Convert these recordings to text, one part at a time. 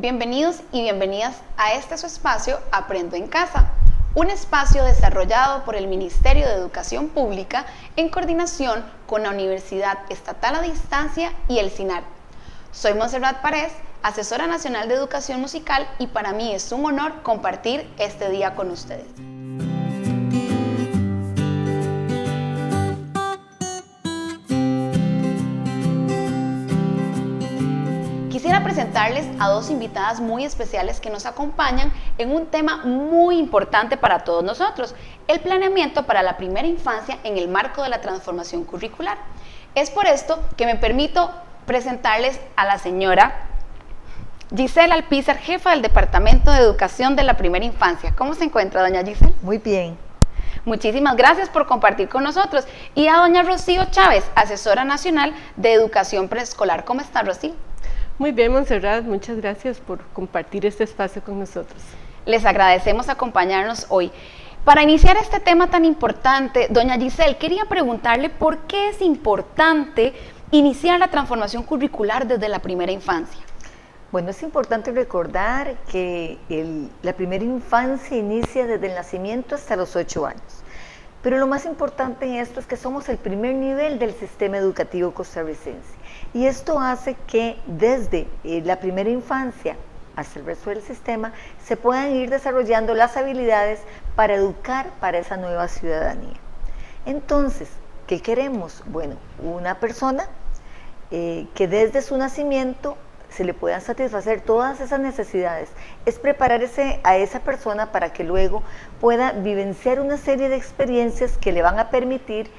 Bienvenidos y bienvenidas a este su espacio Aprendo en Casa, un espacio desarrollado por el Ministerio de Educación Pública en coordinación con la Universidad Estatal a Distancia y el SINAR. Soy Montserrat Párez, asesora nacional de educación musical, y para mí es un honor compartir este día con ustedes. Quisiera presentarles a dos invitadas muy especiales que nos acompañan en un tema muy importante para todos nosotros: el planeamiento para la primera infancia en el marco de la transformación curricular. Es por esto que me permito presentarles a la señora Giselle Alpizar, jefa del Departamento de Educación de la Primera Infancia. ¿Cómo se encuentra, doña Giselle? Muy bien. Muchísimas gracias por compartir con nosotros. Y a doña Rocío Chávez, asesora nacional de Educación Preescolar. ¿Cómo está, Rocío? Muy bien, Montserrat, muchas gracias por compartir este espacio con nosotros. Les agradecemos acompañarnos hoy. Para iniciar este tema tan importante, doña Giselle, quería preguntarle por qué es importante iniciar la transformación curricular desde la primera infancia. Bueno, es importante recordar que la primera infancia inicia desde el nacimiento hasta los 8 años. Pero lo más importante en esto es que somos el primer nivel del sistema educativo costarricense. Y esto hace que desde la primera infancia hasta el resto del sistema se puedan ir desarrollando las habilidades para educar para esa nueva ciudadanía. Entonces, ¿qué queremos? Bueno, una persona que desde su nacimiento se le puedan satisfacer todas esas necesidades. Es prepararse a esa persona para que luego pueda vivenciar una serie de experiencias que le van a permitir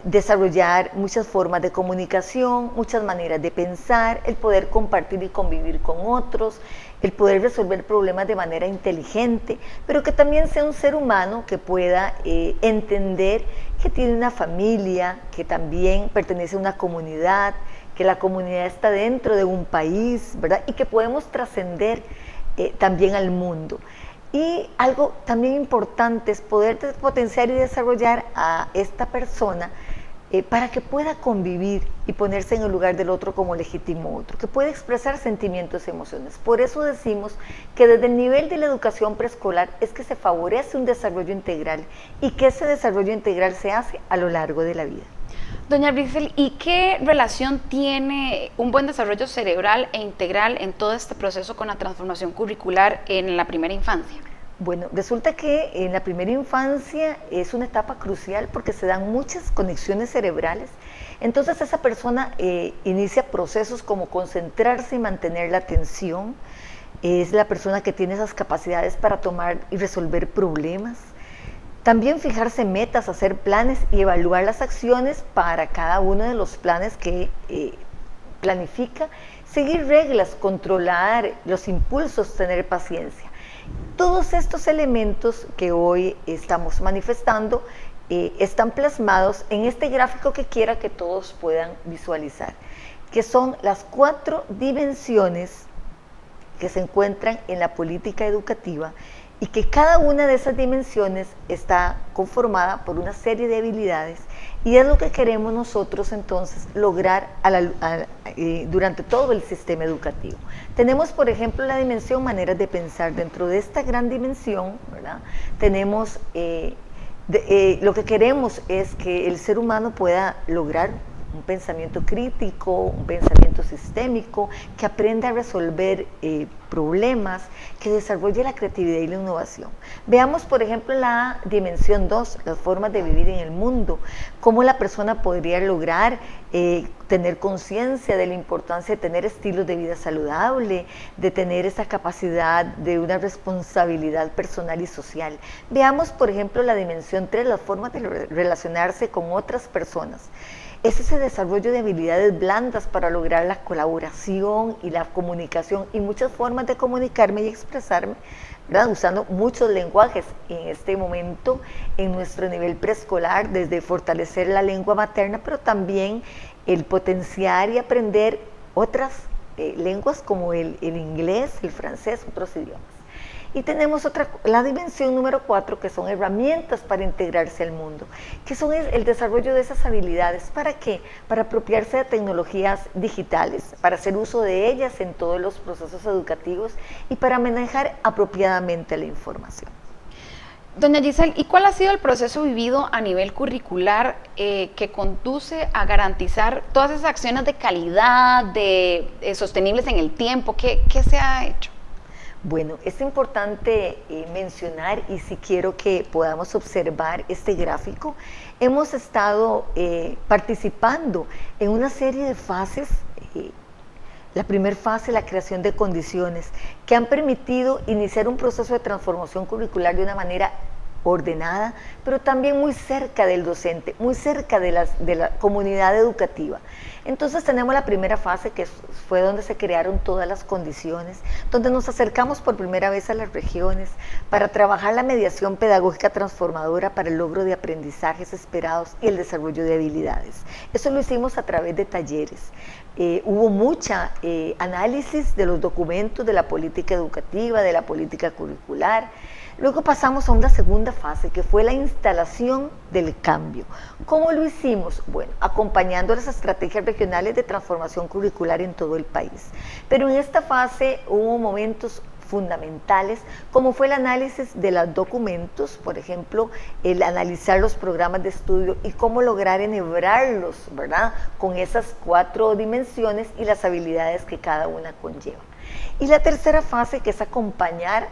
desarrollar muchas formas de comunicación, muchas maneras de pensar, el poder compartir y convivir con otros, el poder resolver problemas de manera inteligente, pero que también sea un ser humano que pueda entender que tiene una familia, que también pertenece a una comunidad, que la comunidad está dentro de un país, ¿verdad? Y que podemos trascender también al mundo. Y algo también importante es poder potenciar y desarrollar a esta persona para que pueda convivir y ponerse en el lugar del otro como legítimo otro, que pueda expresar sentimientos y emociones. Por eso decimos que desde el nivel de la educación preescolar es que se favorece un desarrollo integral y que ese desarrollo integral se hace a lo largo de la vida. Doña Giselle, ¿y qué relación tiene un buen desarrollo cerebral e integral en todo este proceso con la transformación curricular en la primera infancia? Bueno, resulta que en la primera infancia es una etapa crucial porque se dan muchas conexiones cerebrales. Entonces esa persona inicia procesos como concentrarse y mantener la atención. Es la persona que tiene esas capacidades para tomar y resolver problemas. También fijarse metas, hacer planes y evaluar las acciones para cada uno de los planes que planifica, seguir reglas, controlar los impulsos, tener paciencia. Todos estos elementos que hoy estamos manifestando están plasmados en este gráfico que quiera que todos puedan visualizar, que son las 4 dimensiones que se encuentran en la política educativa, y que cada una de esas dimensiones está conformada por una serie de habilidades, y es lo que queremos nosotros entonces lograr durante todo el sistema educativo. Tenemos, por ejemplo, la dimensión maneras de pensar. Dentro de esta gran dimensión, ¿verdad?, tenemos lo que queremos es que el ser humano pueda lograr un pensamiento crítico, un pensamiento sistémico, que aprenda a resolver problemas, que desarrolle la creatividad y la innovación. Veamos, por ejemplo, la dimensión 2, las formas de vivir en el mundo, cómo la persona podría lograr tener conciencia de la importancia de tener estilos de vida saludable, de tener esa capacidad de una responsabilidad personal y social. Veamos, por ejemplo, la dimensión 3, las formas de relacionarse con otras personas. Es ese desarrollo de habilidades blandas para lograr la colaboración y la comunicación, y muchas formas de comunicarme y expresarme, ¿verdad?, usando muchos lenguajes en este momento en nuestro nivel preescolar, desde fortalecer la lengua materna, pero también el potenciar y aprender otras lenguas como el inglés, el francés, otros idiomas. Y tenemos la dimensión número 4, que son herramientas para integrarse al mundo, que son el desarrollo de esas habilidades. ¿Para qué? Para apropiarse de tecnologías digitales, para hacer uso de ellas en todos los procesos educativos y para manejar apropiadamente la información. Doña Giselle, ¿y cuál ha sido el proceso vivido a nivel curricular que conduce a garantizar todas esas acciones de calidad, sostenibles en el tiempo? ¿Qué se ha hecho? Bueno, es importante mencionar, y si quiero que podamos observar este gráfico, hemos estado participando en una serie de fases. La primera fase, la creación de condiciones que han permitido iniciar un proceso de transformación curricular de una manera ordenada, pero también muy cerca del docente, muy cerca de la comunidad educativa. Entonces tenemos la primera fase, que fue donde se crearon todas las condiciones, donde nos acercamos por primera vez a las regiones para trabajar la mediación pedagógica transformadora para el logro de aprendizajes esperados y el desarrollo de habilidades. Eso lo hicimos a través de talleres. Hubo mucha análisis de los documentos de la política educativa, de la política curricular. Luego pasamos a una segunda fase, que fue la instalación del cambio. ¿Cómo lo hicimos? Bueno, acompañando las estrategias regionales de transformación curricular en todo el país. Pero en esta fase hubo momentos fundamentales, como fue el análisis de los documentos, por ejemplo, el analizar los programas de estudio y cómo lograr enhebrarlos, ¿verdad?, con esas 4 dimensiones y las habilidades que cada una conlleva. Y la tercera fase, que es acompañar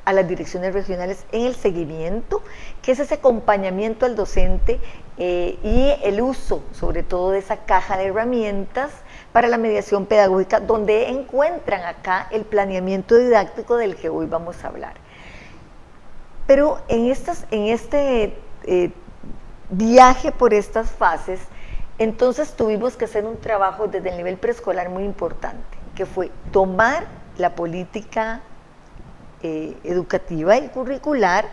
a las direcciones regionales en el seguimiento, que es ese acompañamiento al docente y el uso, sobre todo, de esa caja de herramientas para la mediación pedagógica, donde encuentran acá el planeamiento didáctico del que hoy vamos a hablar. Pero en este viaje por estas fases, entonces tuvimos que hacer un trabajo desde el nivel preescolar muy importante, que fue tomar la política educativa y curricular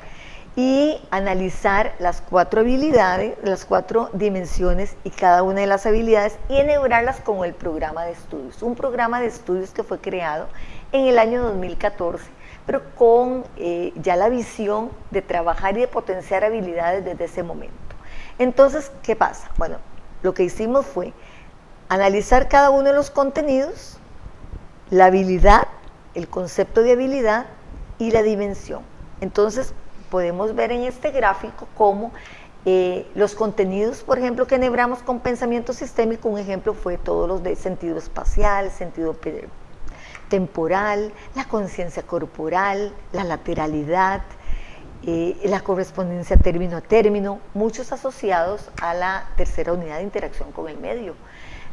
y analizar las 4 habilidades, las 4 dimensiones y cada una de las habilidades, y enhebrarlas con el programa de estudios. Un programa de estudios que fue creado en el año 2014, pero con ya la visión de trabajar y de potenciar habilidades desde ese momento. Entonces, ¿qué pasa? Bueno, lo que hicimos fue analizar cada uno de los contenidos, la habilidad, el concepto de habilidad y la dimensión. Entonces, podemos ver en este gráfico cómo los contenidos, por ejemplo, que enhebramos con pensamiento sistémico, un ejemplo fue todos los de sentido espacial, sentido temporal, la conciencia corporal, la lateralidad, la correspondencia término a término, muchos asociados a la tercera unidad de interacción con el medio.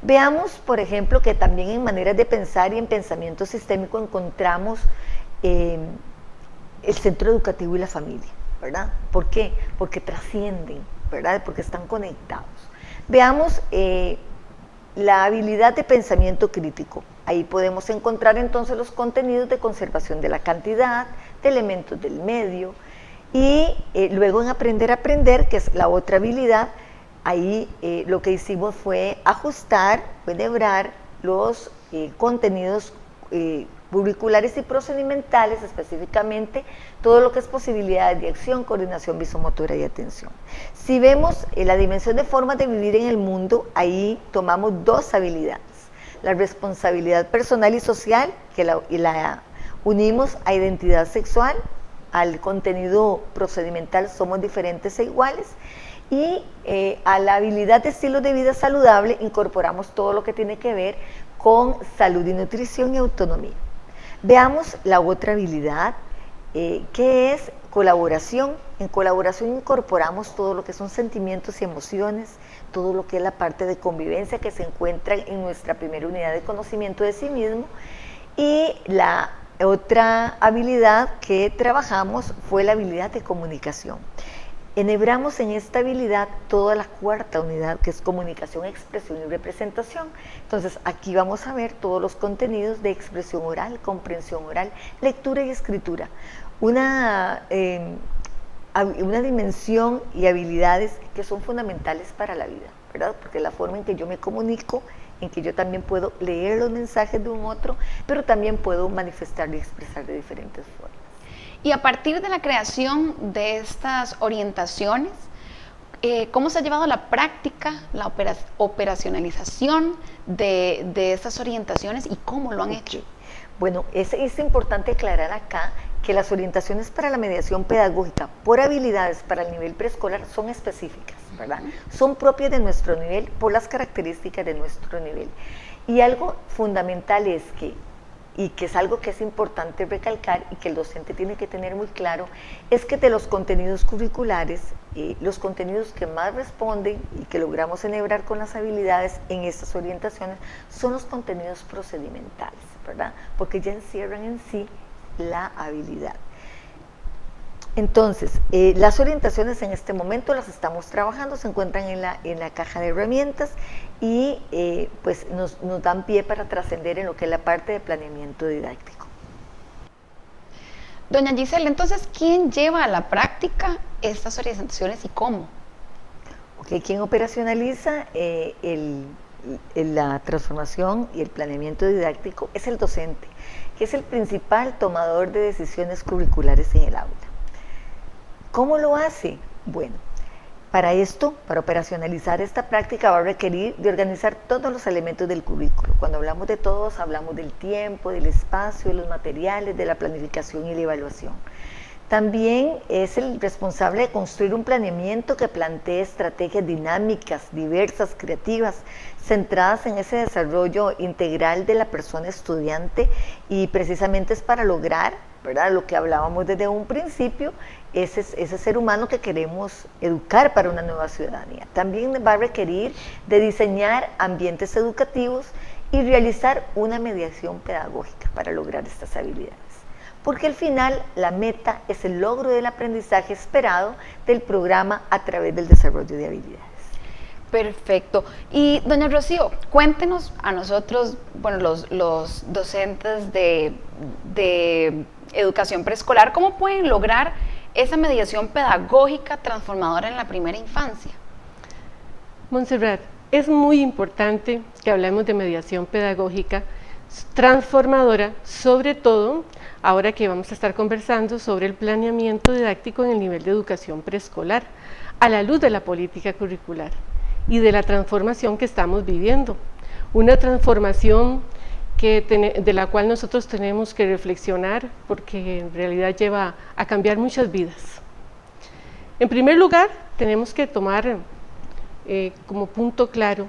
Veamos, por ejemplo, que también en maneras de pensar y en pensamiento sistémico encontramos el centro educativo y la familia, ¿verdad? ¿Por qué? Porque trascienden, ¿verdad? Porque están conectados. Veamos la habilidad de pensamiento crítico. Ahí podemos encontrar entonces los contenidos de conservación de la cantidad, de elementos del medio, y luego en aprender a aprender, que es la otra habilidad, ahí lo que hicimos fue ajustar, enhebrar los contenidos curriculares y procedimentales, específicamente todo lo que es posibilidades de acción, coordinación visomotora y atención. Si vemos la dimensión de formas de vivir en el mundo, ahí tomamos 2 habilidades, la responsabilidad personal y social, que la unimos a identidad sexual, al contenido procedimental somos diferentes e iguales, y a la habilidad de estilo de vida saludable incorporamos todo lo que tiene que ver con salud y nutrición y autonomía. Veamos la otra habilidad, que es colaboración. En colaboración incorporamos todo lo que son sentimientos y emociones, todo lo que es la parte de convivencia que se encuentra en nuestra primera unidad de conocimiento de sí mismo, y la otra habilidad que trabajamos fue la habilidad de comunicación. Enhebramos en esta habilidad toda la 4ª unidad, que es comunicación, expresión y representación. Entonces, aquí vamos a ver todos los contenidos de expresión oral, comprensión oral, lectura y escritura. Una dimensión y habilidades que son fundamentales para la vida, ¿verdad? Porque la forma en que yo me comunico, en que yo también puedo leer los mensajes de un otro, pero también puedo manifestar y expresar de diferentes formas. Y a partir de la creación de estas orientaciones, ¿cómo se ha llevado a la práctica, la operacionalización de estas orientaciones y cómo lo han hecho? Bueno, es importante aclarar acá que las orientaciones para la mediación pedagógica por habilidades para el nivel preescolar son específicas, ¿verdad? Son propias de nuestro nivel por las características de nuestro nivel. Y algo fundamental es que es algo que es importante recalcar y que el docente tiene que tener muy claro, es que de los contenidos curriculares, los contenidos que más responden y que logramos enhebrar con las habilidades en estas orientaciones son los contenidos procedimentales, ¿verdad? Porque ya encierran en sí la habilidad. Entonces, las orientaciones en este momento las estamos trabajando, se encuentran en la caja de herramientas y pues nos dan pie para trascender en lo que es la parte de planeamiento didáctico. Doña Giselle, entonces, ¿quién lleva a la práctica estas orientaciones y cómo? Okay, ¿quién operacionaliza la transformación y el planeamiento didáctico? Es el docente, que es el principal tomador de decisiones curriculares en el aula. ¿Cómo lo hace? Bueno, para esto, para operacionalizar esta práctica va a requerir de organizar todos los elementos del currículo. Cuando hablamos de todos, hablamos del tiempo, del espacio, de los materiales, de la planificación y la evaluación. También es el responsable de construir un planeamiento que plantee estrategias dinámicas, diversas, creativas, centradas en ese desarrollo integral de la persona estudiante, y precisamente es para lograr, ¿verdad?, lo que hablábamos desde un principio, ese ser humano que queremos educar para una nueva ciudadanía. También va a requerir de diseñar ambientes educativos y realizar una mediación pedagógica para lograr estas habilidades. Porque al final la meta es el logro del aprendizaje esperado del programa a través del desarrollo de habilidades. Perfecto. Y doña Rocío, cuéntenos a nosotros, bueno, los docentes de educación preescolar, ¿cómo pueden lograr esa mediación pedagógica transformadora en la primera infancia? Montserrat, es muy importante que hablemos de mediación pedagógica transformadora, sobre todo ahora que vamos a estar conversando sobre el planeamiento didáctico en el nivel de educación preescolar, a la luz de la política curricular y de la transformación que estamos viviendo. Una transformación de la cual nosotros tenemos que reflexionar, porque en realidad lleva a cambiar muchas vidas. En primer lugar, tenemos que tomar como punto claro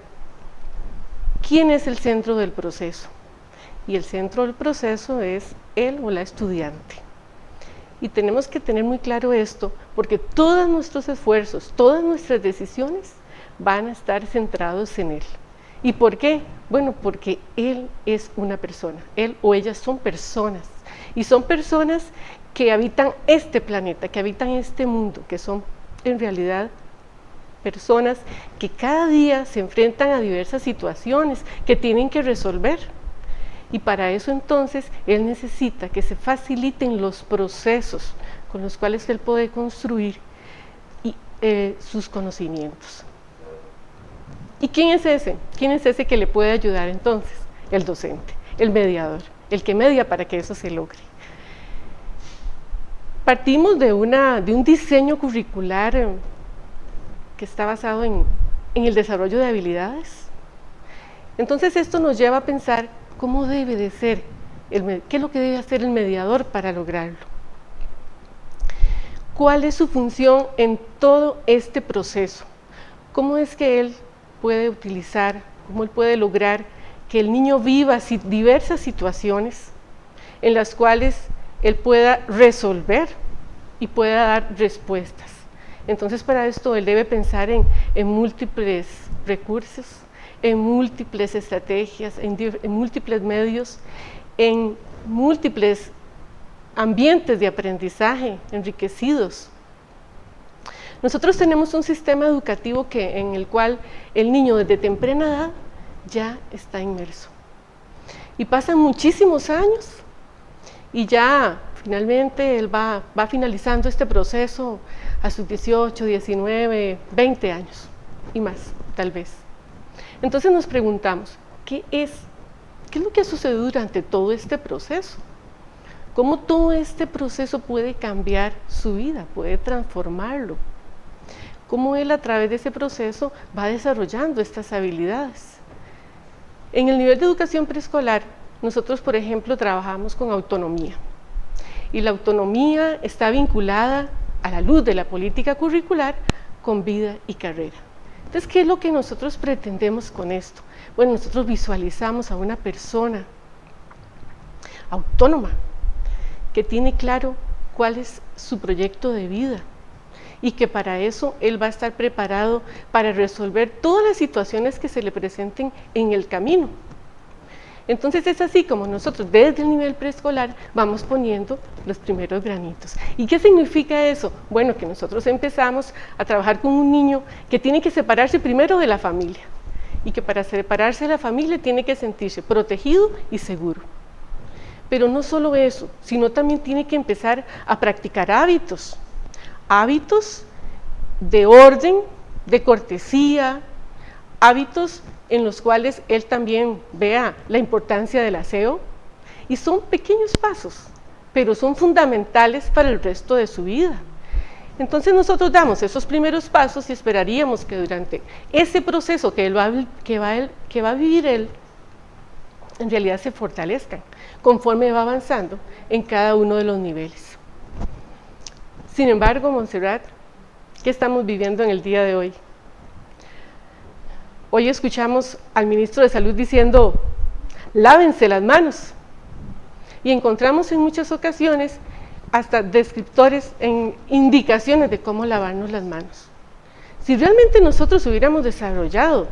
quién es el centro del proceso. Y el centro del proceso es él o la estudiante. Y tenemos que tener muy claro esto, porque todos nuestros esfuerzos, todas nuestras decisiones van a estar centrados en él. ¿Y por qué? Bueno, porque él es una persona, él o ellas son personas, y son personas que habitan este planeta, que habitan este mundo, que son en realidad personas que cada día se enfrentan a diversas situaciones que tienen que resolver. Y para eso entonces él necesita que se faciliten los procesos con los cuales él puede construir sus conocimientos. ¿Y quién es ese? ¿Quién es ese que le puede ayudar entonces? El docente, el mediador, el que media para que eso se logre. Partimos de un diseño curricular que está basado en el desarrollo de habilidades. Entonces esto nos lleva a pensar cómo debe de ser, qué es lo que debe hacer el mediador para lograrlo. ¿Cuál es su función en todo este proceso? ¿Cómo es que él puede utilizar, cómo él puede lograr que el niño viva diversas situaciones en las cuales él pueda resolver y pueda dar respuestas? Entonces, para esto él debe pensar en múltiples recursos, en múltiples estrategias, en múltiples medios, en múltiples ambientes de aprendizaje enriquecidos. Nosotros tenemos un sistema educativo en el cual el niño desde temprana edad ya está inmerso. Y pasan muchísimos años y ya finalmente él va finalizando este proceso a sus 18, 19, 20 años y más, tal vez. Entonces nos preguntamos, ¿qué es lo que ha sucedido durante todo este proceso? cómo todo este proceso puede cambiar su vida, puede transformarlo, cómo él a través de ese proceso va desarrollando estas habilidades. En el nivel de educación preescolar, nosotros, por ejemplo, trabajamos con autonomía, y la autonomía está vinculada a la luz de la política curricular con vida y carrera. Entonces, ¿qué es lo que nosotros pretendemos con esto? Bueno, nosotros visualizamos a una persona autónoma, que tiene claro cuál es su proyecto de vida y que para eso él va a estar preparado para resolver todas las situaciones que se le presenten en el camino. Entonces es así como nosotros desde el nivel preescolar vamos poniendo los primeros granitos. ¿Y qué significa eso? Bueno, que nosotros empezamos a trabajar con un niño que tiene que separarse primero de la familia y que para separarse de la familia tiene que sentirse protegido y seguro. Pero no solo eso, sino también tiene que empezar a practicar hábitos de orden, de cortesía, hábitos en los cuales él también vea la importancia del aseo, y son pequeños pasos, pero son fundamentales para el resto de su vida. Entonces nosotros damos esos primeros pasos y esperaríamos que durante ese proceso que va a vivir él, en realidad se fortalezcan conforme va avanzando en cada uno de los niveles. Sin embargo, Montserrat, ¿qué estamos viviendo en el día de hoy? Hoy escuchamos al ministro de Salud diciendo, lávense las manos, y encontramos en muchas ocasiones hasta descriptores en indicaciones de cómo lavarnos las manos. Si realmente nosotros hubiéramos desarrollado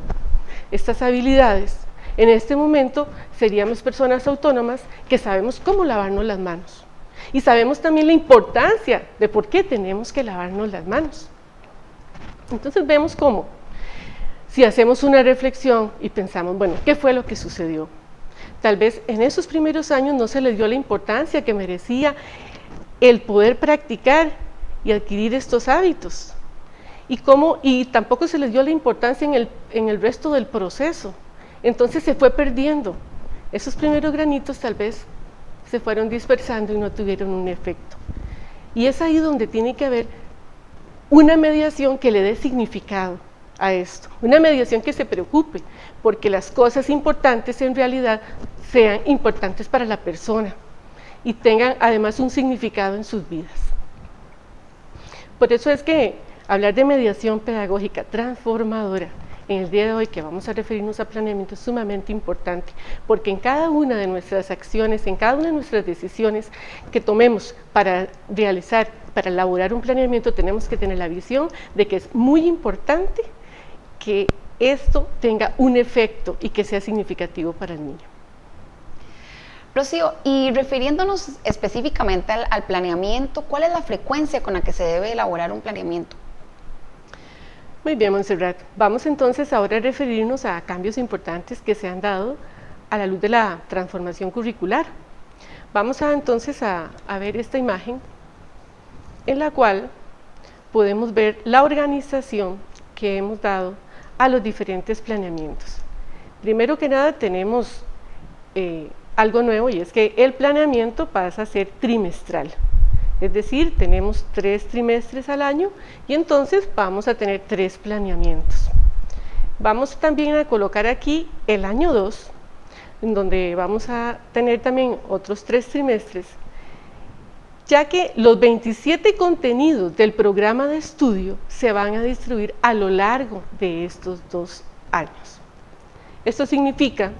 estas habilidades, en este momento seríamos personas autónomas que sabemos cómo lavarnos las manos y sabemos también la importancia de por qué tenemos que lavarnos las manos. Entonces vemos cómo, si hacemos una reflexión y pensamos, bueno, ¿qué fue lo que sucedió? Tal vez en esos primeros años no se les dio la importancia que merecía el poder practicar y adquirir estos hábitos, y tampoco se les dio la importancia en el resto del proceso. Entonces se fue perdiendo. Esos primeros granitos tal vez se fueron dispersando y no tuvieron un efecto. Y es ahí donde tiene que haber una mediación que le dé significado a esto, una mediación que se preocupe, porque las cosas importantes en realidad sean importantes para la persona y tengan además un significado en sus vidas. Por eso es que hablar de mediación pedagógica transformadora en el día de hoy, que vamos a referirnos a planeamiento, es sumamente importante, porque en cada una de nuestras acciones, en cada una de nuestras decisiones que tomemos para elaborar un planeamiento, tenemos que tener la visión de que es muy importante que esto tenga un efecto y que sea significativo para el niño. Rocío, y refiriéndonos específicamente al planeamiento, ¿cuál es la frecuencia con la que se debe elaborar un planeamiento? Muy bien, Montserrat. Vamos entonces ahora a referirnos a cambios importantes que se han dado a la luz de la transformación curricular. Vamos entonces a ver esta imagen en la cual podemos ver la organización que hemos dado a los diferentes planeamientos. Primero que nada tenemos algo nuevo, y es que el planeamiento pasa a ser trimestral. Es decir, tenemos 3 trimestres al año y entonces vamos a tener 3 planeamientos. Vamos también a colocar aquí el año 2, en donde vamos a tener también otros 3 trimestres, ya que los 27 contenidos del programa de estudio se van a distribuir a lo largo de estos 2 años. Esto significa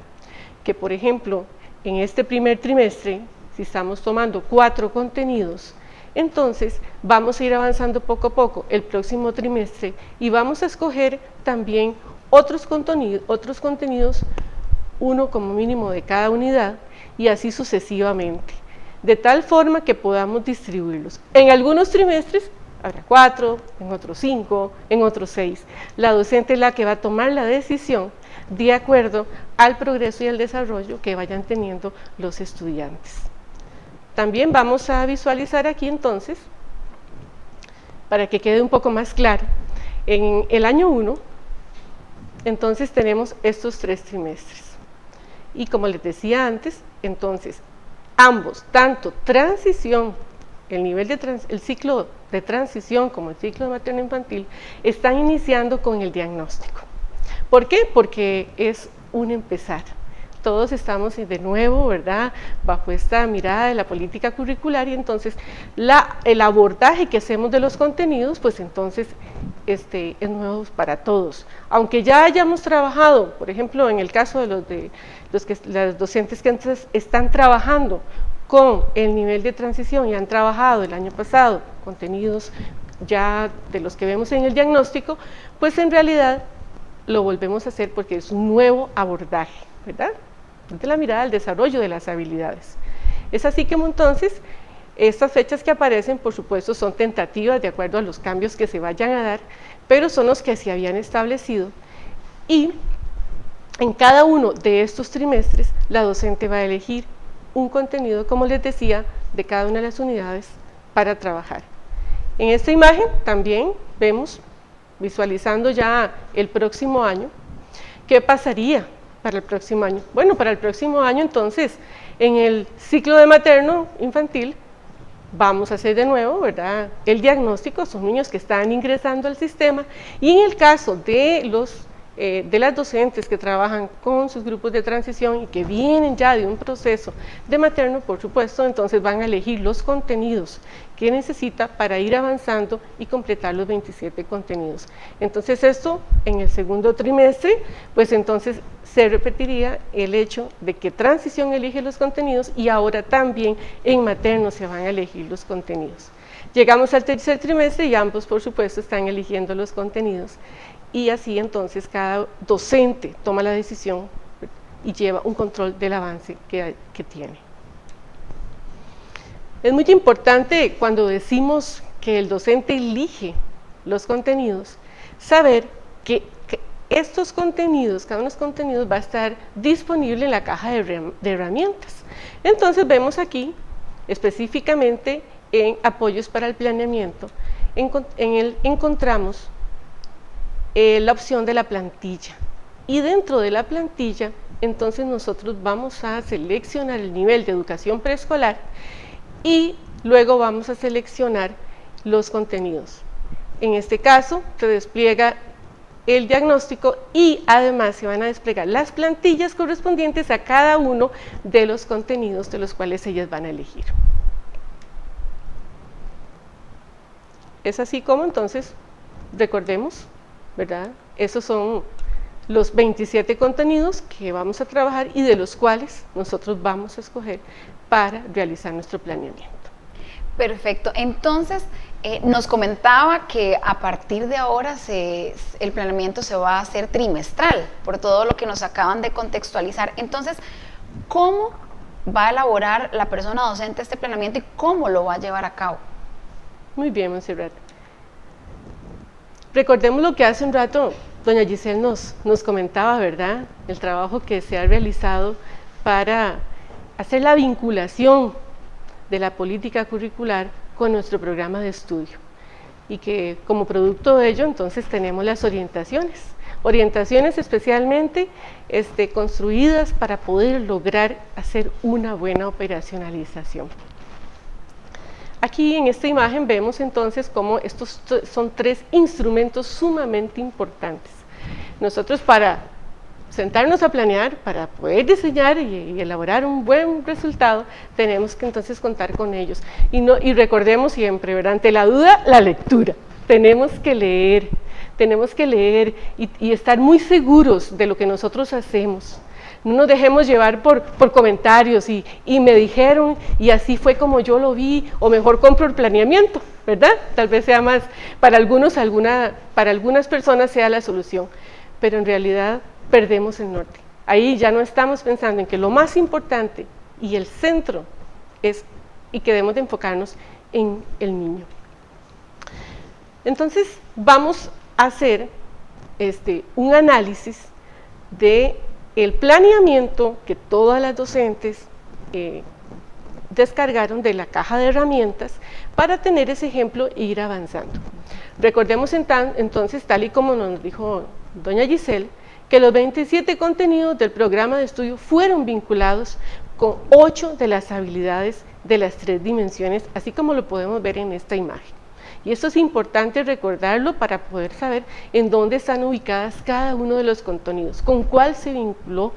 que, por ejemplo, en este primer trimestre, si estamos tomando 4 contenidos, entonces vamos a ir avanzando poco a poco el próximo trimestre y vamos a escoger también otros contenidos, uno como mínimo de cada unidad, y así sucesivamente, de tal forma que podamos distribuirlos. En algunos trimestres habrá 4, en otros 5, en otros 6. La docente es la que va a tomar la decisión de acuerdo al progreso y al desarrollo que vayan teniendo los estudiantes. También vamos a visualizar aquí entonces, para que quede un poco más claro, en el año 1, entonces tenemos estos 3 trimestres. Y como les decía antes, entonces, ambos, tanto transición, el ciclo de transición como el ciclo de materno-infantil, están iniciando con el diagnóstico. ¿Por qué? Porque es un empezar. Todos estamos de nuevo, ¿verdad?, bajo esta mirada de la política curricular, y entonces el abordaje que hacemos de los contenidos, pues entonces es nuevo para todos. Aunque ya hayamos trabajado, por ejemplo, en el caso de las docentes que antes están trabajando con el nivel de transición y han trabajado el año pasado contenidos ya de los que vemos en el diagnóstico, pues en realidad lo volvemos a hacer porque es un nuevo abordaje, ¿verdad?, de la mirada al desarrollo de las habilidades. Es así que entonces estas fechas que aparecen, por supuesto, son tentativas de acuerdo a los cambios que se vayan a dar, pero son los que se habían establecido, y en cada uno de estos trimestres la docente va a elegir un contenido, como les decía, de cada una de las unidades para trabajar. En esta imagen también vemos, visualizando ya el próximo año, ¿qué pasaría para el próximo año? Bueno, para el próximo año entonces, en el ciclo de materno-infantil, vamos a hacer de nuevo, ¿verdad?, el diagnóstico. Son niños que están ingresando al sistema, y en el caso de las docentes que trabajan con sus grupos de transición y que vienen ya de un proceso de materno, por supuesto, entonces van a elegir los contenidos que necesita para ir avanzando y completar los 27 contenidos. Entonces esto en el segundo trimestre, pues entonces se repetiría el hecho de que transición elige los contenidos, y ahora también en materno se van a elegir los contenidos. Llegamos al tercer trimestre y ambos, por supuesto, están eligiendo los contenidos, y así entonces cada docente toma la decisión y lleva un control del avance que tiene. Es muy importante, cuando decimos que el docente elige los contenidos, saber que estos contenidos, cada uno de los contenidos va a estar disponible en la caja de herramientas. Entonces vemos aquí específicamente en apoyos para el planeamiento, encontramos la opción de la plantilla, y dentro de la plantilla entonces nosotros vamos a seleccionar el nivel de educación preescolar, y luego vamos a seleccionar los contenidos. En este caso se despliega el diagnóstico, y además se van a desplegar las plantillas correspondientes a cada uno de los contenidos de los cuales ellas van a elegir. Es así como entonces, recordemos, ¿verdad?, esos son los 27 contenidos que vamos a trabajar y de los cuales nosotros vamos a escoger para realizar nuestro planeamiento. Perfecto. Entonces, nos comentaba que a partir de ahora el planeamiento se va a hacer trimestral, por todo lo que nos acaban de contextualizar. Entonces, ¿cómo va a elaborar la persona docente este planeamiento y cómo lo va a llevar a cabo? Muy bien, Montserrat. Recordemos lo que hace un rato doña Giselle nos comentaba, ¿verdad?, el trabajo que se ha realizado para hacer la vinculación de la política curricular con nuestro programa de estudio, y que como producto de ello entonces tenemos las orientaciones especialmente construidas para poder lograr hacer una buena operacionalización. Aquí en esta imagen vemos entonces cómo estos son 3 instrumentos sumamente importantes. Nosotros, para sentarnos a planear, para poder diseñar y elaborar un buen resultado, tenemos que entonces contar con ellos. Y recordemos siempre, ¿verdad?, ante la duda, la lectura. Tenemos que leer y estar muy seguros de lo que nosotros hacemos. No nos dejemos llevar por comentarios y me dijeron y así fue como yo lo vi, o mejor compro el planeamiento, ¿verdad? Tal vez sea más, para algunas personas sea la solución, pero en realidad perdemos el norte. Ahí ya no estamos pensando en que lo más importante y el centro y que debemos de enfocarnos en el niño. Entonces vamos a hacer un análisis de el planeamiento que todas las docentes descargaron de la caja de herramientas para tener ese ejemplo e ir avanzando. Recordemos entonces, tal y como nos dijo doña Giselle, que los 27 contenidos del programa de estudio fueron vinculados con 8 de las habilidades de las 3 dimensiones, así como lo podemos ver en esta imagen. Y esto es importante recordarlo para poder saber en dónde están ubicadas cada uno de los contenidos, con cuál se vinculó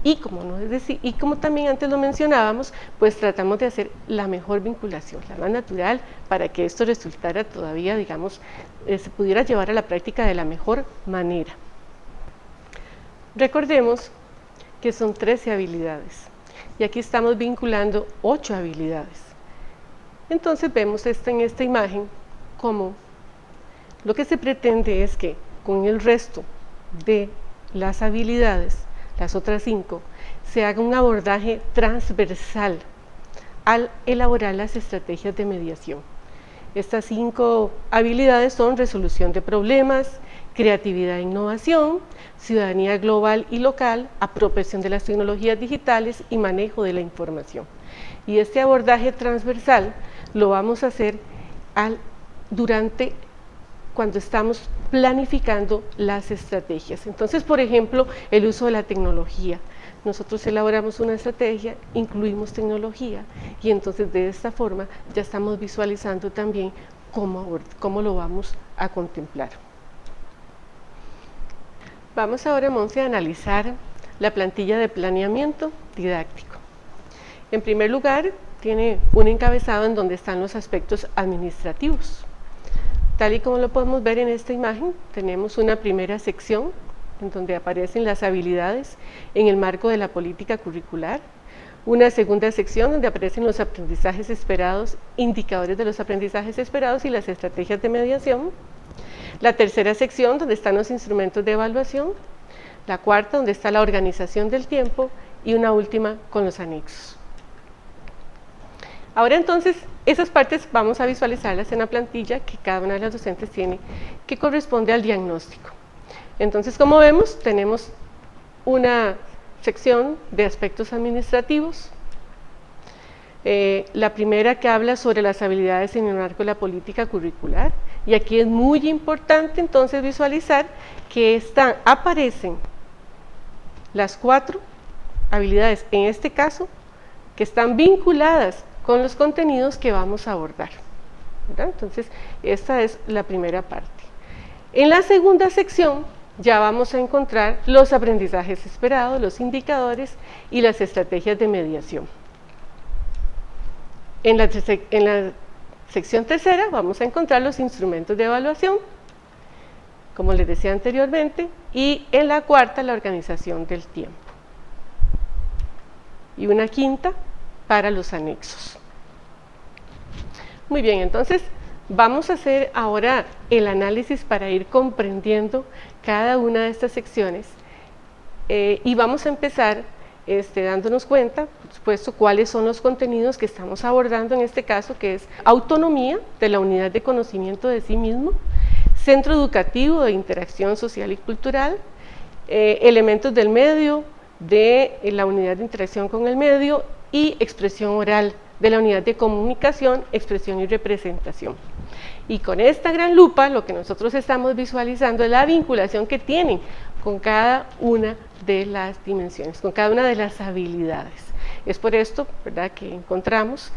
y como también antes lo mencionábamos, pues tratamos de hacer la mejor vinculación, la más natural, para que esto resultara todavía, digamos, se pudiera llevar a la práctica de la mejor manera. Recordemos que son 13 habilidades y aquí estamos vinculando 8 habilidades. Entonces vemos en esta imagen como lo que se pretende es que con el resto de las habilidades, las otras 5, se haga un abordaje transversal al elaborar las estrategias de mediación. Estas 5 habilidades son resolución de problemas, creatividad e innovación, ciudadanía global y local, apropiación de las tecnologías digitales y manejo de la información. Y este abordaje transversal lo vamos a hacer cuando estamos planificando las estrategias. Entonces, por ejemplo, el uso de la tecnología. Nosotros elaboramos una estrategia, incluimos tecnología y entonces de esta forma ya estamos visualizando también cómo lo vamos a contemplar. Vamos ahora, Monse, a analizar la plantilla de planeamiento didáctico. En primer lugar, tiene un encabezado en donde están los aspectos administrativos. Tal y como lo podemos ver en esta imagen, tenemos una primera sección en donde aparecen las habilidades en el marco de la política curricular, una segunda sección donde aparecen los aprendizajes esperados, indicadores de los aprendizajes esperados y las estrategias de mediación, la tercera sección donde están los instrumentos de evaluación, la cuarta donde está la organización del tiempo y una última con los anexos. Ahora entonces, esas partes vamos a visualizarlas en la plantilla que cada una de las docentes tiene, que corresponde al diagnóstico. Entonces, como vemos, tenemos una sección de aspectos administrativos, la primera que habla sobre las habilidades en el marco de la política curricular, y aquí es muy importante entonces visualizar que aparecen las 4 habilidades, en este caso, que están vinculadas con los contenidos que vamos a abordar, ¿verdad? Entonces, esta es la primera parte. En la segunda sección ya vamos a encontrar los aprendizajes esperados, los indicadores y las estrategias de mediación. En la sección tercera vamos a encontrar los instrumentos de evaluación, como les decía anteriormente, y en la cuarta la organización del tiempo. Y una quinta para los anexos. Muy bien, entonces vamos a hacer ahora el análisis para ir comprendiendo cada una de estas secciones y vamos a empezar dándonos cuenta, por supuesto, cuáles son los contenidos que estamos abordando en este caso, que es autonomía de la unidad de conocimiento de sí mismo, centro educativo de interacción social y cultural, elementos del medio, de la unidad de interacción con el medio y expresión oral de la unidad de comunicación, expresión y representación. Y con esta gran lupa lo que nosotros estamos visualizando es la vinculación que tienen con cada una de las dimensiones, con cada una de las habilidades. Es por esto, ¿verdad?, que encontramos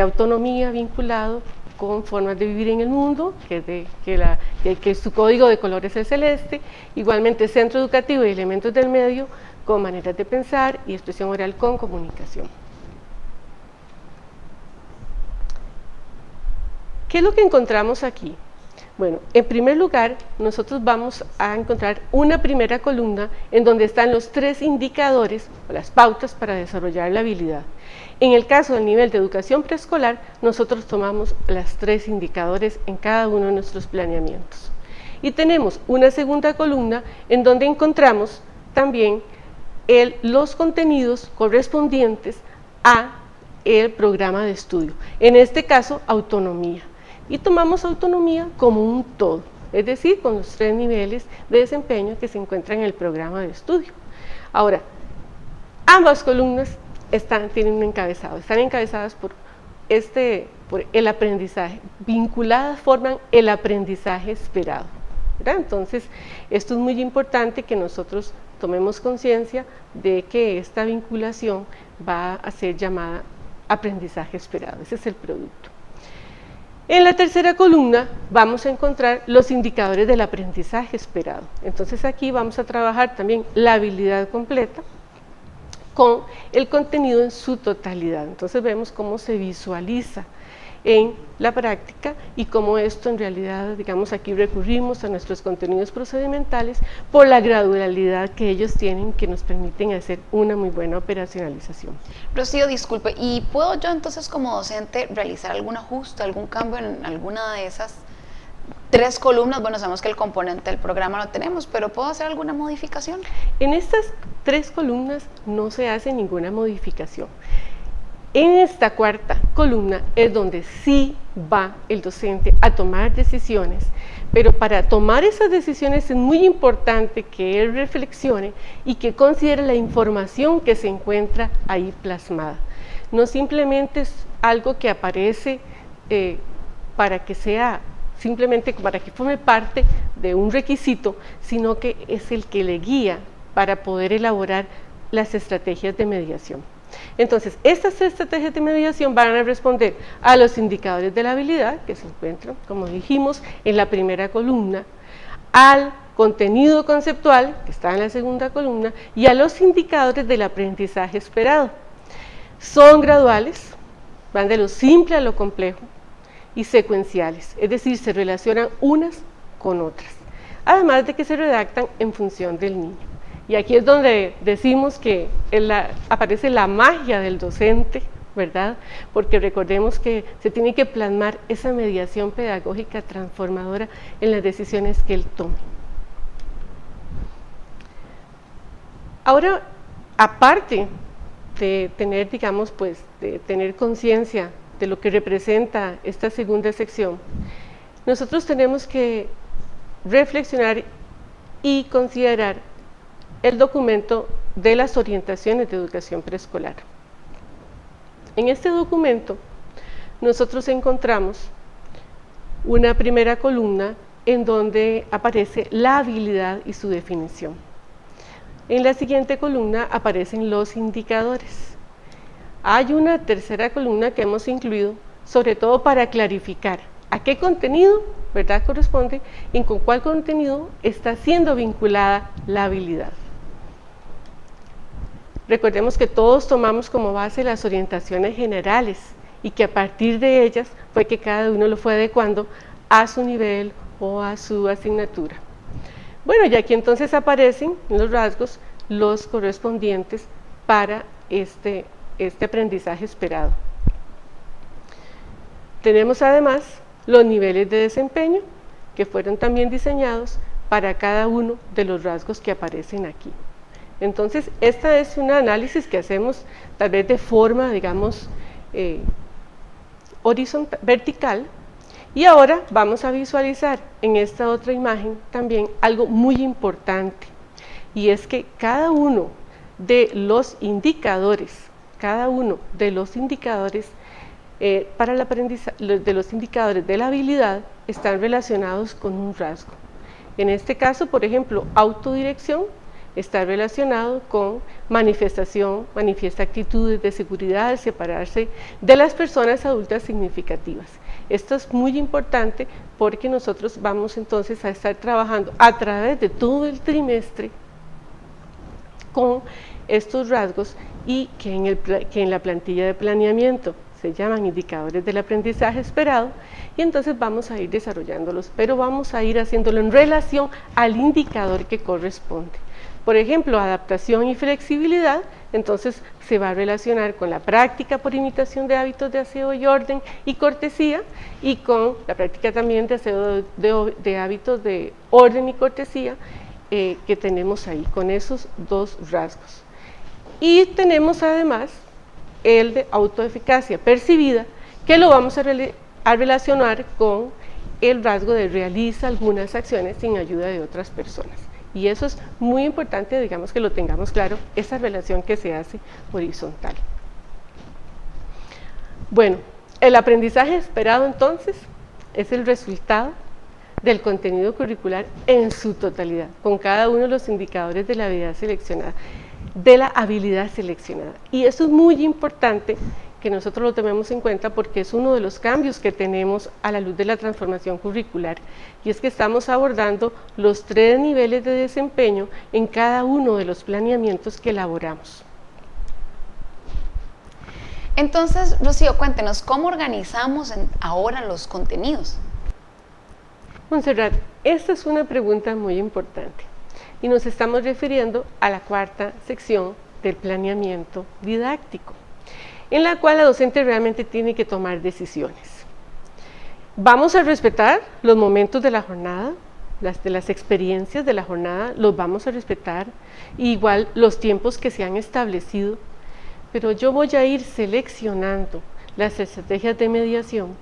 autonomía vinculado con formas de vivir en el mundo, que su código de color es el celeste, igualmente centro educativo y elementos del medio con maneras de pensar y expresión oral con comunicación. ¿Qué es lo que encontramos aquí? Bueno, en primer lugar, nosotros vamos a encontrar una primera columna en donde están los 3 indicadores o las pautas para desarrollar la habilidad. En el caso del nivel de educación preescolar, nosotros tomamos los 3 indicadores en cada uno de nuestros planeamientos. Y tenemos una segunda columna en donde encontramos también los contenidos correspondientes a el programa de estudio. En este caso, autonomía. Y tomamos autonomía como un todo, es decir, con los 3 niveles de desempeño que se encuentran en el programa de estudio. Ahora, ambas columnas tienen un encabezado, están encabezadas por el aprendizaje, vinculadas forman el aprendizaje esperado, ¿verdad? Entonces, esto es muy importante que nosotros tomemos conciencia de que esta vinculación va a ser llamada aprendizaje esperado. Ese es el producto. En la tercera columna vamos a encontrar los indicadores del aprendizaje esperado. Entonces aquí vamos a trabajar también la habilidad completa con el contenido en su totalidad. Entonces vemos cómo se visualiza en la práctica y cómo esto en realidad, digamos, aquí recurrimos a nuestros contenidos procedimentales por la gradualidad que ellos tienen, que nos permiten hacer una muy buena operacionalización. Rocío, disculpe, ¿y puedo yo entonces como docente realizar algún ajuste, algún cambio en alguna de esas 3 columnas? Bueno, sabemos que el componente del programa lo tenemos, pero ¿puedo hacer alguna modificación? En estas 3 columnas no se hace ninguna modificación. En esta cuarta columna es donde sí va el docente a tomar decisiones, pero para tomar esas decisiones es muy importante que él reflexione y que considere la información que se encuentra ahí plasmada. No simplemente es algo que aparece para que sea simplemente para que forme parte de un requisito, sino que es el que le guía para poder elaborar las estrategias de mediación. Entonces, estas estrategias de mediación van a responder a los indicadores de la habilidad que se encuentran, como dijimos, en la primera columna, al contenido conceptual, que está en la segunda columna, y a los indicadores del aprendizaje esperado. Son graduales, van de lo simple a lo complejo, y secuenciales, es decir, se relacionan unas con otras, además de que se redactan en función del niño. Y aquí es donde decimos que aparece la magia del docente, ¿verdad? Porque recordemos que se tiene que plasmar esa mediación pedagógica transformadora en las decisiones que él tome. Ahora, aparte de tener, digamos, pues, de tener conciencia de lo que representa esta segunda sección, nosotros tenemos que reflexionar y considerar el documento de las orientaciones de educación preescolar. En este documento nosotros encontramos una primera columna en donde aparece la habilidad y su definición. En la siguiente columna aparecen los indicadores. Hay una tercera columna que hemos incluido, sobre todo para clarificar a qué contenido, ¿verdad?, corresponde y con cuál contenido está siendo vinculada la habilidad. Recordemos que todos tomamos como base las orientaciones generales y que a partir de ellas fue que cada uno lo fue adecuando a su nivel o a su asignatura. Bueno, y aquí entonces aparecen los rasgos, los correspondientes para este aprendizaje esperado. Tenemos además los niveles de desempeño que fueron también diseñados para cada uno de los rasgos que aparecen aquí. Entonces, esta es un análisis que hacemos tal vez de forma, digamos, horizontal, vertical, y ahora vamos a visualizar en esta otra imagen también algo muy importante, y es que cada uno de los indicadores para el aprendizaje, de los indicadores de la habilidad están relacionados con un rasgo. En este caso, por ejemplo, autodirección está relacionado con manifestación, manifiesta actitudes de seguridad al separarse de las personas adultas significativas. Esto es muy importante porque nosotros vamos entonces a estar trabajando a través de todo el trimestre con estos rasgos y que en la plantilla de planeamiento se llaman indicadores del aprendizaje esperado, y entonces vamos a ir desarrollándolos, pero vamos a ir haciéndolo en relación al indicador que corresponde. Por ejemplo, adaptación y flexibilidad, entonces se va a relacionar con la práctica por imitación de hábitos de aseo y orden y cortesía, y con la práctica también de aseo de hábitos de orden y cortesía que tenemos ahí, con esos dos rasgos. Y tenemos además el de autoeficacia percibida, que lo vamos a relacionar con el rasgo de realiza algunas acciones sin ayuda de otras personas. Y eso es muy importante, digamos, que lo tengamos claro, esa relación que se hace horizontal. Bueno, el aprendizaje esperado entonces es el resultado del contenido curricular en su totalidad, con cada uno de los indicadores de la habilidad seleccionada. de la habilidad seleccionada. Y eso es muy importante que nosotros lo tomemos en cuenta porque es uno de los cambios que tenemos a la luz de la transformación curricular, y es que estamos abordando los 3 niveles de desempeño en cada uno de los planeamientos que elaboramos. Entonces, Rocío, cuéntenos, ¿cómo organizamos ahora los contenidos? Montserrat, esta es una pregunta muy importante y nos estamos refiriendo a la 4ª sección del planeamiento didáctico, en la cual la docente realmente tiene que tomar decisiones. Vamos a respetar los momentos de la jornada, las experiencias de la jornada, los vamos a respetar, igual los tiempos que se han establecido, pero yo voy a ir seleccionando las estrategias de mediación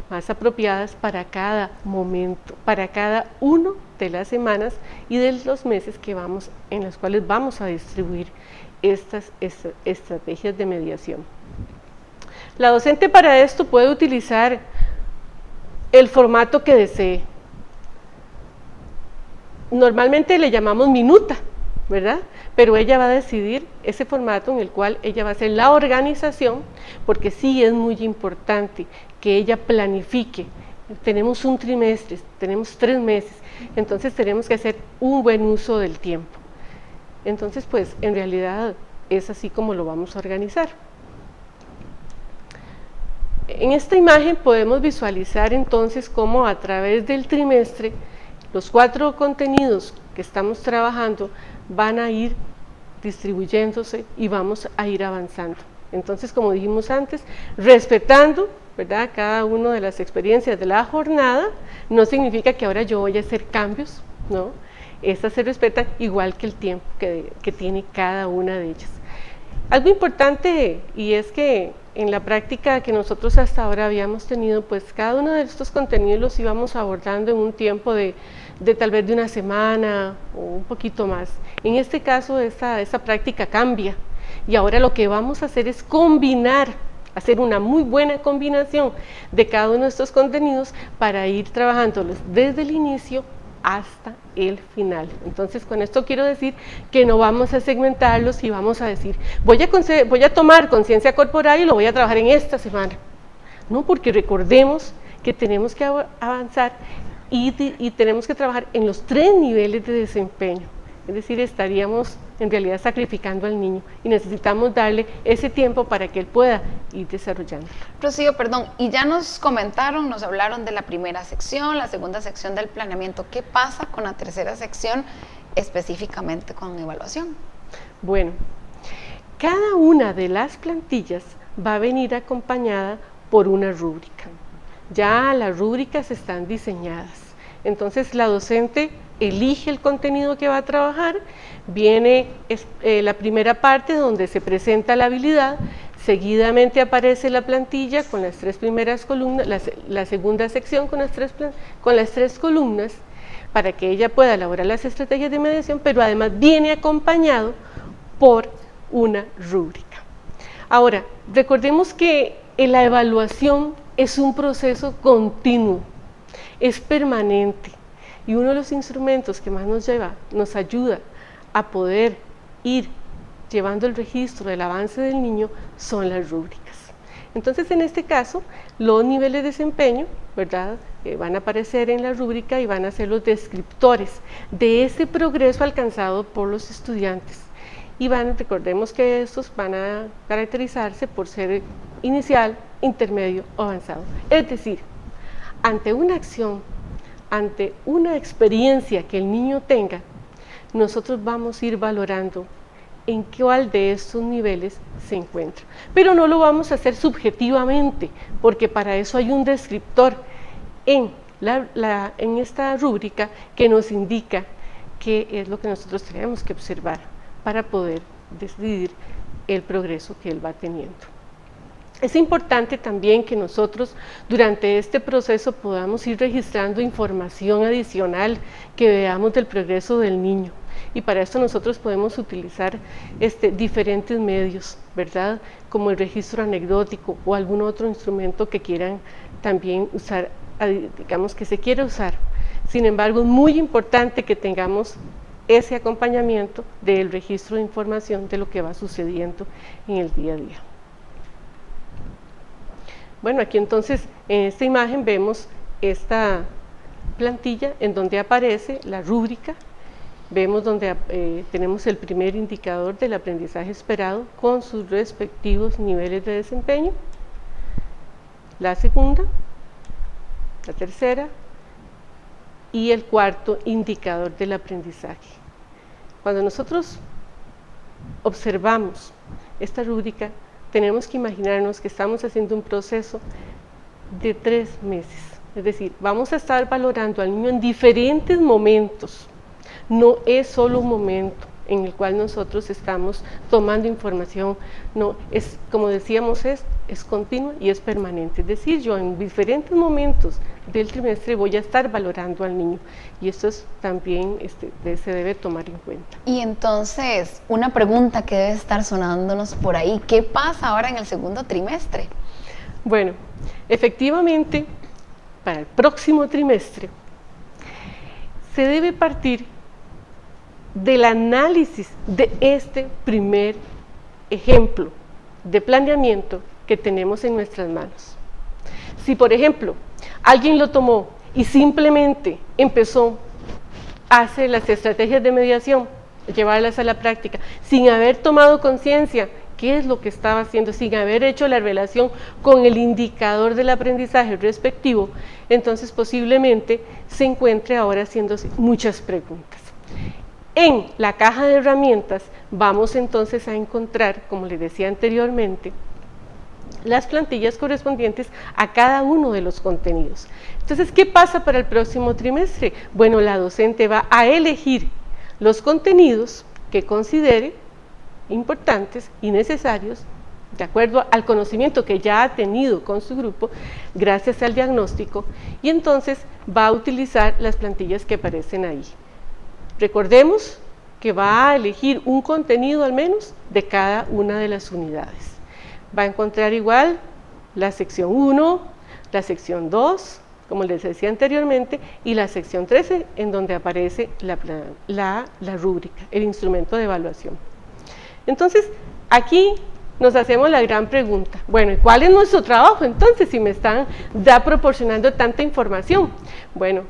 más apropiadas para cada momento, para cada uno de las semanas y de los meses en los cuales vamos a distribuir estas estrategias de mediación. La docente para esto puede utilizar el formato que desee. Normalmente le llamamos minuta, ¿verdad? Pero ella va a decidir ese formato en el cual ella va a hacer la organización, porque sí es muy importante que ella planifique. Tenemos un trimestre, tenemos 3 meses, entonces tenemos que hacer un buen uso del tiempo. Entonces, pues, en realidad es así como lo vamos a organizar. En esta imagen podemos visualizar entonces cómo a través del trimestre los 4 contenidos que estamos trabajando van a ir distribuyéndose y vamos a ir avanzando. Entonces, como dijimos antes, respetando, ¿verdad?, cada una de las experiencias de la jornada, no significa que ahora yo voy a hacer cambios, ¿no? Estas se respetan igual que el tiempo que tiene cada una de ellas. Algo importante, y es que en la práctica que nosotros hasta ahora habíamos tenido, pues cada uno de estos contenidos los íbamos abordando en un tiempo de tal vez de una semana o un poquito más. En este caso, esta práctica cambia, y ahora lo que vamos a hacer es hacer una muy buena combinación de cada uno de estos contenidos para ir trabajándolos desde el inicio hasta el final. Entonces, con esto quiero decir que no vamos a segmentarlos y vamos a decir, voy a tomar conciencia corporal y lo voy a trabajar en esta semana. No, porque recordemos que tenemos que avanzar y tenemos que trabajar en los 3 niveles de desempeño. Es decir, estaríamos en realidad sacrificando al niño y necesitamos darle ese tiempo para que él pueda ir desarrollando. Rocío, perdón, y ya nos hablaron de la primera sección, la segunda sección del planeamiento. ¿Qué pasa con la tercera sección específicamente con evaluación? Bueno, cada una de las plantillas va a venir acompañada por una rúbrica. Ya las rúbricas están diseñadas. Entonces la docente elige el contenido que va a trabajar, viene la primera parte donde se presenta la habilidad, seguidamente aparece la plantilla con las 3 primeras columnas, la segunda sección con las 3 columnas, para que ella pueda elaborar las estrategias de mediación, pero además viene acompañado por una rúbrica. Ahora, recordemos que la evaluación es un proceso continuo, es permanente. Y uno de los instrumentos que más nos ayuda a poder ir llevando el registro del avance del niño son las rúbricas. Entonces, en este caso, los niveles de desempeño, ¿verdad?, van a aparecer en la rúbrica y van a ser los descriptores de ese progreso alcanzado por los estudiantes. Y recordemos que estos van a caracterizarse por ser inicial, intermedio o avanzado. Es decir, ante una acción, ante una experiencia que el niño tenga, nosotros vamos a ir valorando en cuál de estos niveles se encuentra. Pero no lo vamos a hacer subjetivamente, porque para eso hay un descriptor en esta rúbrica que nos indica qué es lo que nosotros tenemos que observar para poder decidir el progreso que él va teniendo. Es importante también que nosotros durante este proceso podamos ir registrando información adicional que veamos del progreso del niño, y para esto nosotros podemos utilizar diferentes medios, ¿verdad?, como el registro anecdótico o algún otro instrumento que quieran también usar, digamos que se quiera usar. Sin embargo, es muy importante que tengamos ese acompañamiento del registro de información de lo que va sucediendo en el día a día. Bueno, aquí entonces en esta imagen vemos esta plantilla en donde aparece la rúbrica. Vemos donde tenemos el primer indicador del aprendizaje esperado con sus respectivos niveles de desempeño, la segunda, la tercera y el cuarto indicador del aprendizaje. Cuando nosotros observamos esta rúbrica, tenemos que imaginarnos que estamos haciendo un proceso de 3 meses, es decir, vamos a estar valorando al niño en diferentes momentos. No es solo un momento en el cual nosotros estamos tomando información, no, es como decíamos, es continuo y es permanente. Es decir, yo en diferentes momentos del trimestre voy a estar valorando al niño y esto es también se debe tomar en cuenta. Y entonces, una pregunta que debe estar sonándonos por ahí, ¿qué pasa ahora en el segundo trimestre? Bueno, efectivamente, para el próximo trimestre se debe partir del análisis de este primer ejemplo de planeamiento que tenemos en nuestras manos. Si, por ejemplo, alguien lo tomó y simplemente empezó a hacer las estrategias de mediación, llevarlas a la práctica, sin haber tomado conciencia qué es lo que estaba haciendo, sin haber hecho la relación con el indicador del aprendizaje respectivo, entonces posiblemente se encuentre ahora haciéndose muchas preguntas. En la caja de herramientas vamos entonces a encontrar, como les decía anteriormente, las plantillas correspondientes a cada uno de los contenidos. Entonces, ¿qué pasa para el próximo trimestre? Bueno, la docente va a elegir los contenidos que considere importantes y necesarios, de acuerdo al conocimiento que ya ha tenido con su grupo, gracias al diagnóstico, y entonces va a utilizar las plantillas que aparecen ahí. Recordemos que va a elegir un contenido al menos de cada una de las unidades. Va a encontrar igual la sección 1, la sección 2, como les decía anteriormente, y la sección 13, en donde aparece la rúbrica, el instrumento de evaluación. Entonces, aquí nos hacemos la gran pregunta, bueno, ¿y cuál es nuestro trabajo entonces si me están proporcionando tanta información? Bueno,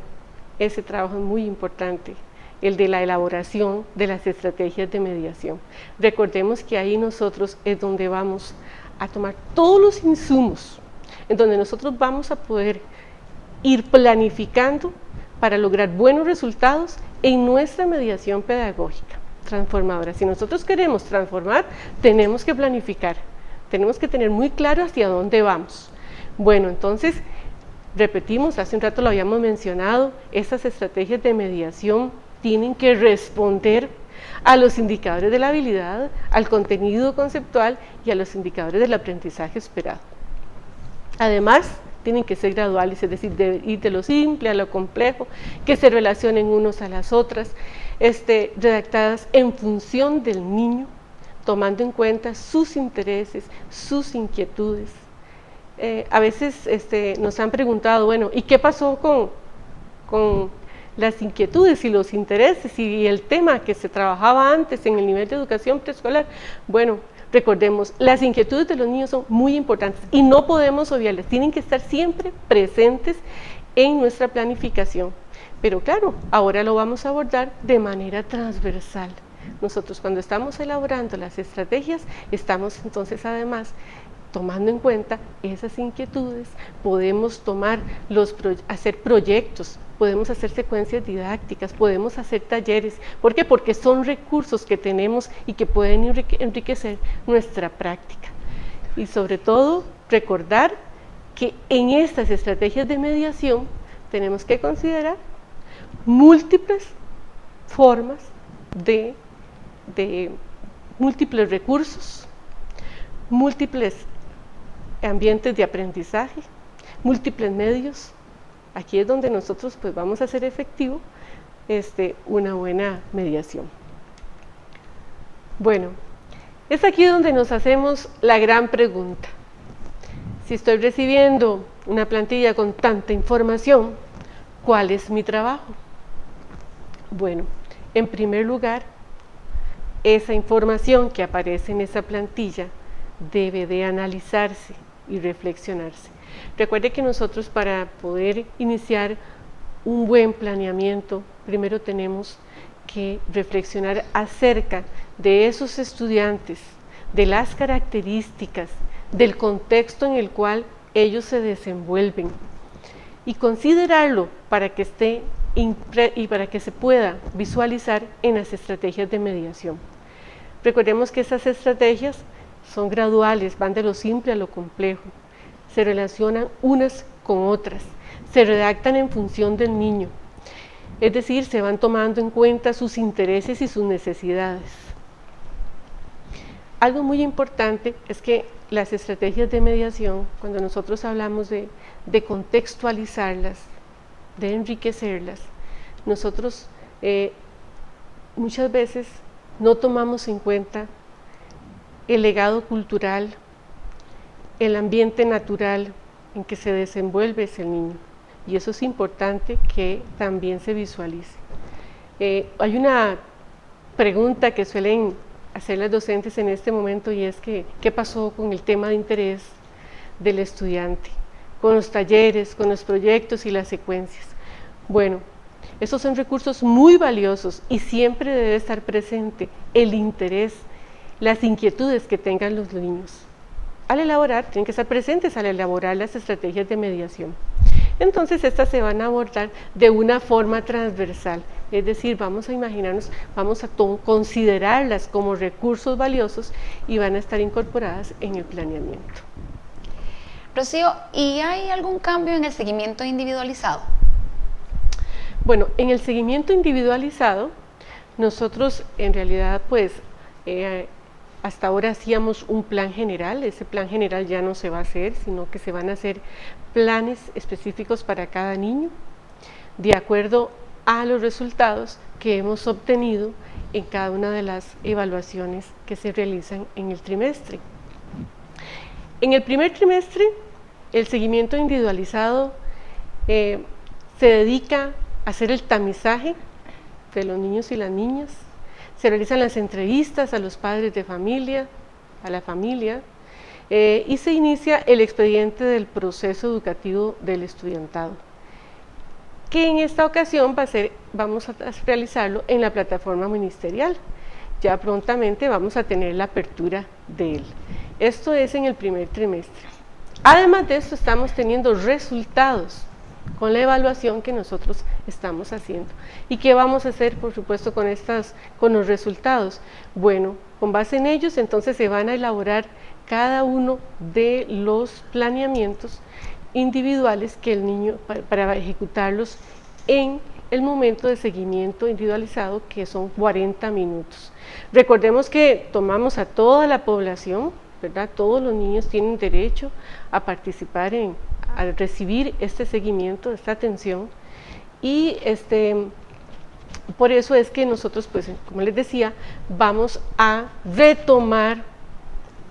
ese trabajo es muy importante, el de la elaboración de las estrategias de mediación. Recordemos que ahí nosotros es donde vamos a tomar todos los insumos, en donde nosotros vamos a poder ir planificando para lograr buenos resultados en nuestra mediación pedagógica transformadora. Si nosotros queremos transformar, tenemos que planificar, tenemos que tener muy claro hacia dónde vamos. Bueno, entonces, repetimos, hace un rato lo habíamos mencionado, estas estrategias de mediación tienen que responder a los indicadores de la habilidad, al contenido conceptual y a los indicadores del aprendizaje esperado. Además, tienen que ser graduales, es decir, de ir de lo simple a lo complejo, que se relacionen unos a las otras, redactadas en función del niño, tomando en cuenta sus intereses, sus inquietudes. A veces nos han preguntado, bueno, ¿y qué pasó con las inquietudes y los intereses y el tema que se trabajaba antes en el nivel de educación preescolar? Bueno, recordemos, las inquietudes de los niños son muy importantes y no podemos obviarlas, tienen que estar siempre presentes en nuestra planificación. Pero claro, ahora lo vamos a abordar de manera transversal. Nosotros cuando estamos elaborando las estrategias, estamos entonces además tomando en cuenta esas inquietudes, podemos hacer proyectos, podemos hacer secuencias didácticas, podemos hacer talleres. ¿Por qué? Porque son recursos que tenemos y que pueden enriquecer nuestra práctica. Y sobre todo, recordar que en estas estrategias de mediación tenemos que considerar múltiples formas de múltiples recursos, múltiples ambientes de aprendizaje, múltiples medios. Aquí es donde nosotros pues vamos a hacer efectivo una buena mediación. Bueno, es aquí donde nos hacemos la gran pregunta. Si estoy recibiendo una plantilla con tanta información, ¿cuál es mi trabajo? Bueno, En primer lugar, esa información que aparece en esa plantilla debe de analizarse y reflexionarse. Recuerde que nosotros, para poder iniciar un buen planeamiento, primero tenemos que reflexionar acerca de esos estudiantes, de las características, del contexto en el cual ellos se desenvuelven y considerarlo para que esté y para que se pueda visualizar en las estrategias de mediación. Recordemos que esas estrategias son graduales, van de lo simple a lo complejo, se relacionan unas con otras, se redactan en función del niño, es decir, se van tomando en cuenta sus intereses y sus necesidades. Algo muy importante es que las estrategias de mediación, cuando nosotros hablamos de contextualizarlas, de enriquecerlas, nosotros muchas veces no tomamos en cuenta el legado cultural, el ambiente natural en que se desenvuelve ese niño, y eso es importante que también se visualice. Hay una pregunta que suelen hacer las docentes en este momento, y es que ¿qué pasó con el tema de interés del estudiante, con los talleres, con los proyectos y las secuencias? Bueno, esos son recursos muy valiosos y siempre debe estar presente el interés, las inquietudes que tengan los niños. Al elaborar, tienen que estar presentes al elaborar las estrategias de mediación. Entonces, estas se van a abordar de una forma transversal, es decir, vamos a imaginarnos, vamos a considerarlas como recursos valiosos y van a estar incorporadas en el planeamiento. Rocío, ¿y hay algún cambio en el seguimiento individualizado? Bueno, en el seguimiento individualizado, nosotros en realidad pues hasta ahora hacíamos un plan general. Ese plan general ya no se va a hacer, sino que se van a hacer planes específicos para cada niño, de acuerdo a los resultados que hemos obtenido en cada una de las evaluaciones que se realizan en el trimestre. En el primer trimestre, el seguimiento individualizado se dedica a hacer el tamizaje de los niños y las niñas, se realizan las entrevistas a los padres de familia, a la familia, y se inicia el expediente del proceso educativo del estudiantado, que en esta ocasión vamos a realizarlo en la plataforma ministerial. Ya prontamente vamos a tener la apertura de él. Esto es en el primer trimestre. Además de esto, estamos teniendo resultados con la evaluación que nosotros estamos haciendo. ¿Y qué vamos a hacer, por supuesto, con los resultados? Bueno, con base en ellos, entonces se van a elaborar cada uno de los planeamientos individuales que el niño, para ejecutarlos en el momento de seguimiento individualizado, que son 40 minutos. Recordemos que tomamos a toda la población, ¿verdad? Todos los niños tienen derecho a participar a recibir este seguimiento, esta atención, y por eso es que nosotros, pues, como les decía, vamos a retomar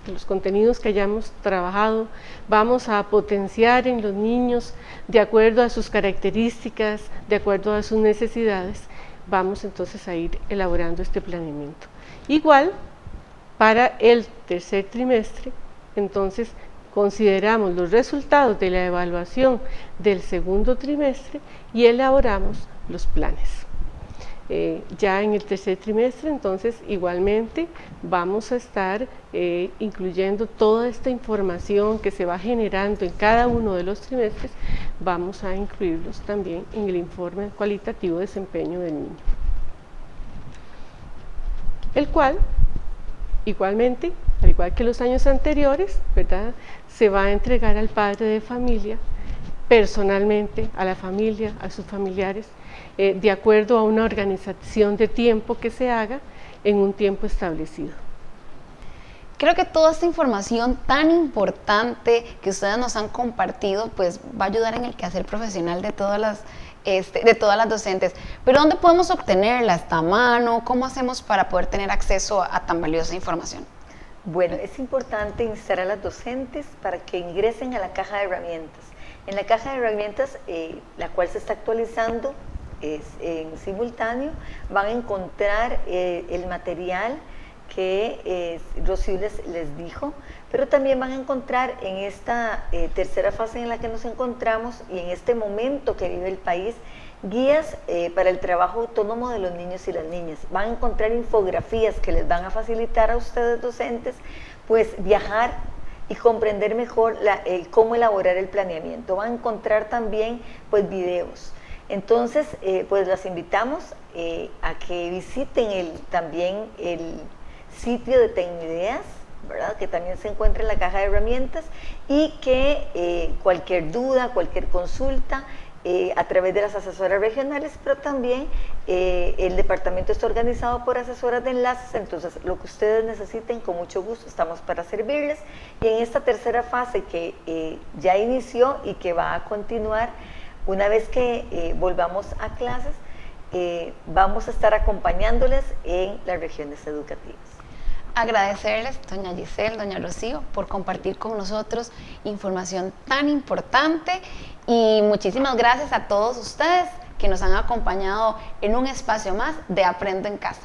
los contenidos que hayamos trabajado, vamos a potenciar en los niños de acuerdo a sus características, de acuerdo a sus necesidades, vamos entonces a ir elaborando este planeamiento. Igual, para el tercer trimestre, entonces consideramos los resultados de la evaluación del segundo trimestre y elaboramos los planes. Ya en el tercer trimestre, entonces, igualmente vamos a estar incluyendo toda esta información que se va generando en cada uno de los trimestres, vamos a incluirlos también en el informe cualitativo de desempeño del niño, el cual, igualmente, al igual que los años anteriores, ¿verdad?, se va a entregar al padre de familia, personalmente, a la familia, a sus familiares, de acuerdo a una organización de tiempo que se haga en un tiempo establecido. Creo que toda esta información tan importante que ustedes nos han compartido, pues va a ayudar en el quehacer profesional de todas las docentes. Pero ¿dónde podemos obtenerla? ¿Está a mano? ¿Cómo hacemos para poder tener acceso a tan valiosa información? Bueno, es importante instar a las docentes para que ingresen a la caja de herramientas. En la caja de herramientas, la cual se está actualizando en simultáneo, van a encontrar el material que Rocío les dijo, pero también van a encontrar en esta tercera fase en la que nos encontramos y en este momento que vive el país, guías para el trabajo autónomo de los niños y las niñas. Van a encontrar infografías que les van a facilitar a ustedes docentes, pues viajar y comprender mejor cómo elaborar el planeamiento. Van a encontrar también pues videos. Entonces, pues las invitamos a que visiten también el sitio de Tecnideas, ¿verdad? Que también se encuentra en la caja de herramientas, y que cualquier duda, cualquier consulta, a través de las asesoras regionales, pero también el departamento está organizado por asesoras de enlaces, entonces lo que ustedes necesiten, con mucho gusto estamos para servirles. Y en esta tercera fase que ya inició y que va a continuar una vez que volvamos a clases, vamos a estar acompañándoles en las regiones educativas. Agradecerles, doña Giselle, doña Rocío, por compartir con nosotros información tan importante, y muchísimas gracias a todos ustedes que nos han acompañado en un espacio más de Aprendo en Casa.